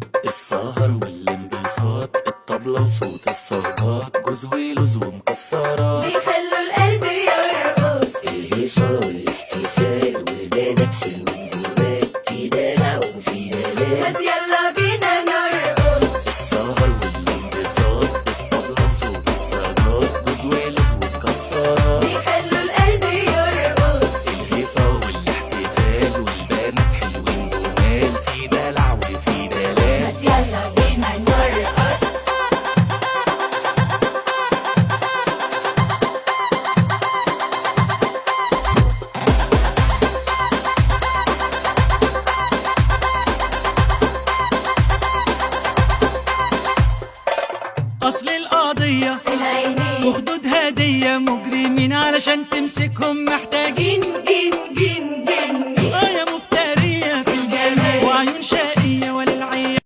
السهر والانبساط، الطبلة وصوت الصاجات، جوز ولوز ومكسرات بيخلوا القلب يرقص. الهيصة والاحتفال والبنات حلوين جمال، في دلع وفي ما دلال. يلا بينا نرقص. السهر والانبساط، الطبلة وصوت الصاجات، جوز ولوز ومكسرات. بيخلوا القلب يرقص. الهيصة والاحتفال والبنات حلوين جمال، في دلع وفي دلال. ما يلا بينا نرقص. أصل القضية في العينين وخدود هدية، مجرمين علشان تمسكهم محتاجين جين جين جين